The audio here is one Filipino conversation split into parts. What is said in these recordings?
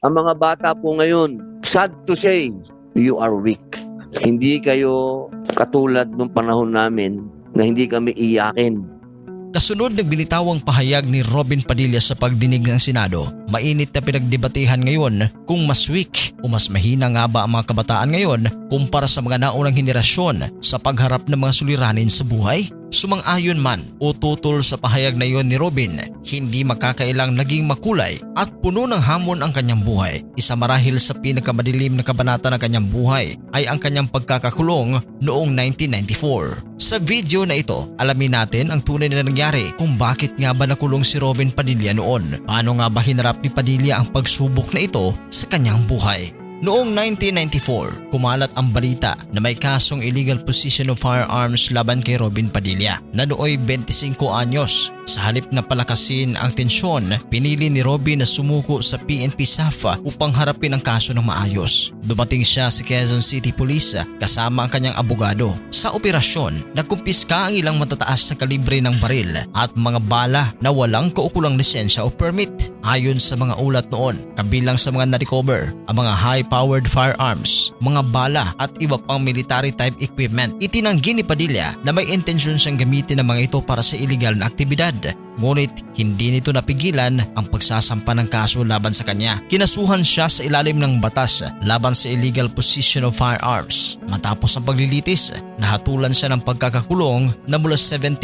Ang mga bata po ngayon, sad to say, you are weak. Hindi kayo katulad nung panahon namin na hindi kami iyakin. Kasunod ng binitawang pahayag ni Robin Padilla sa pagdinig ng Senado, mainit na pinagdebatehan ngayon kung mas weak o mas mahina nga ba ang mga kabataan ngayon kumpara sa mga naunang henerasyon sa pagharap ng mga suliranin sa buhay. Sumang-ayon man o tutol sa pahayag na iyon ni Robin, hindi makakailang naging makulay at puno ng hamon ang kanyang buhay. Isa marahil sa pinakamadilim na kabanata ng kanyang buhay ay ang kanyang pagkakakulong noong 1994. Sa video na ito, alamin natin ang tunay na nangyari kung bakit nga ba nakulong si Robin Padilla noon. Paano nga ba hinarap ni Padilla ang pagsubok na ito sa kanyang buhay? Noong 1994, kumalat ang balita na may kasong illegal possession of firearms laban kay Robin Padilla na nooy 25 anyos. Sa halip na palakasin ang tensyon, pinili ni Robin na sumuko sa PNP SAFA upang harapin ang kaso ng maayos. Dumating siya sa Quezon City Police kasama ang kanyang abogado. Sa operasyon, nagkumpiska ang ilang matataas na kalibre ng baril at mga bala na walang kaukulang lisensya o permit. Ayon sa mga ulat noon, kabilang sa mga na-recover ang mga high-powered firearms, mga bala at iba pang military type equipment. Itinanggi ni Padilla na may intensyon siyang gamitin ang mga ito para sa illegal na aktibidad. Ngunit hindi nito napigilan ang pagsasampa ng kaso laban sa kanya. Kinasuhan siya sa ilalim ng batas laban sa illegal possession of firearms. Matapos ang paglilitis, nahatulan siya ng pagkakakulong na mula 17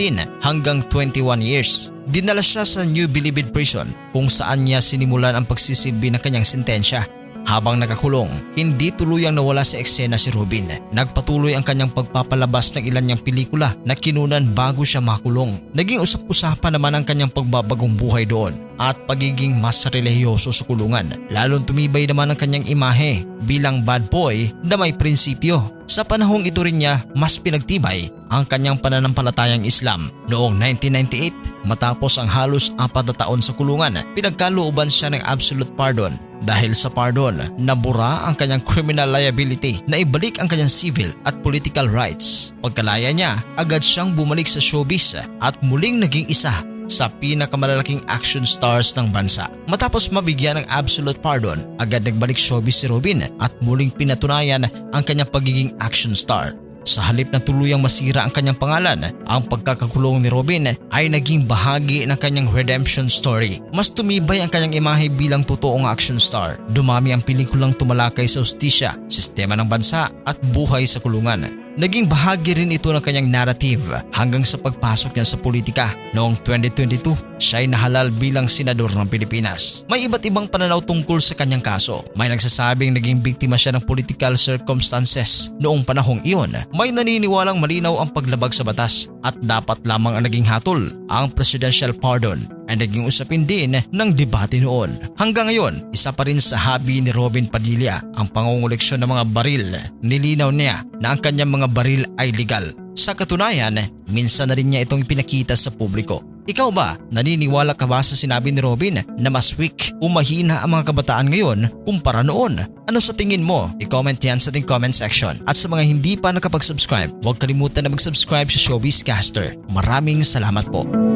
hanggang 21 years. Dinala siya sa New Bilibid Prison kung saan niya sinimulan ang pagsisilbi ng kanyang sentensya. Habang nakakulong, hindi tuluyang nawala sa eksena si Robin. Nagpatuloy ang kanyang pagpapalabas ng ilan niyang pelikula na kinunan bago siya makulong. Naging usap-usapan naman ang kanyang pagbabagong buhay doon at pagiging mas relihiyoso sa kulungan. Lalong tumibay naman ang kanyang imahe bilang bad boy na may prinsipyo. Sa panahong ito rin niya mas pinagtibay ang kanyang pananampalatayang Islam. Noong 1998, matapos ang halos 4 na taon sa kulungan, pinagkalooban siya ng absolute pardon. Dahil sa pardon, nabura ang kanyang criminal liability na ibalik ang kanyang civil at political rights. Pagkalaya niya, agad siyang bumalik sa showbiz at muling naging isa sa pinakamalalaking action stars ng bansa. Matapos mabigyan ng absolute pardon, agad nagbalik showbiz si Robin at muling pinatunayan ang kanyang pagiging action star. Sa halip na tuluyang masira ang kanyang pangalan, ang pagkakakulong ni Robin ay naging bahagi ng kanyang redemption story. Mas tumibay ang kanyang imahe bilang totoong action star. Dumami ang pelikulang tumalakay sa hustisya, sistema ng bansa at buhay sa kulungan. Naging bahagi rin ito ng kanyang narrative hanggang sa pagpasok niya sa politika. Noong 2022, siya ay nahalal bilang senador ng Pilipinas. May iba't ibang pananaw tungkol sa kanyang kaso. May nagsasabing naging biktima siya ng political circumstances noong panahong iyon. May naniniwalang malinaw ang paglabag sa batas at dapat lamang ang naging hatol ang presidential pardon ay naging usapin din ng debate noon. Hanggang ngayon, isa pa rin sa hobby ni Robin Padilla ang pangunguleksyon ng mga baril. Nilinaw niya na ang kanyang mga baril ay legal. Sa katunayan, minsan na rin niya itong ipinakita sa publiko. Ikaw ba, naniniwala ka ba sa sinabi ni Robin na mas weak o mahina ang mga kabataan ngayon kumpara noon? Ano sa tingin mo? I-comment yan sa ating comment section. At sa mga hindi pa nakapag-subscribe, huwag kalimutan na mag-subscribe sa Showbiz Caster. Maraming salamat po.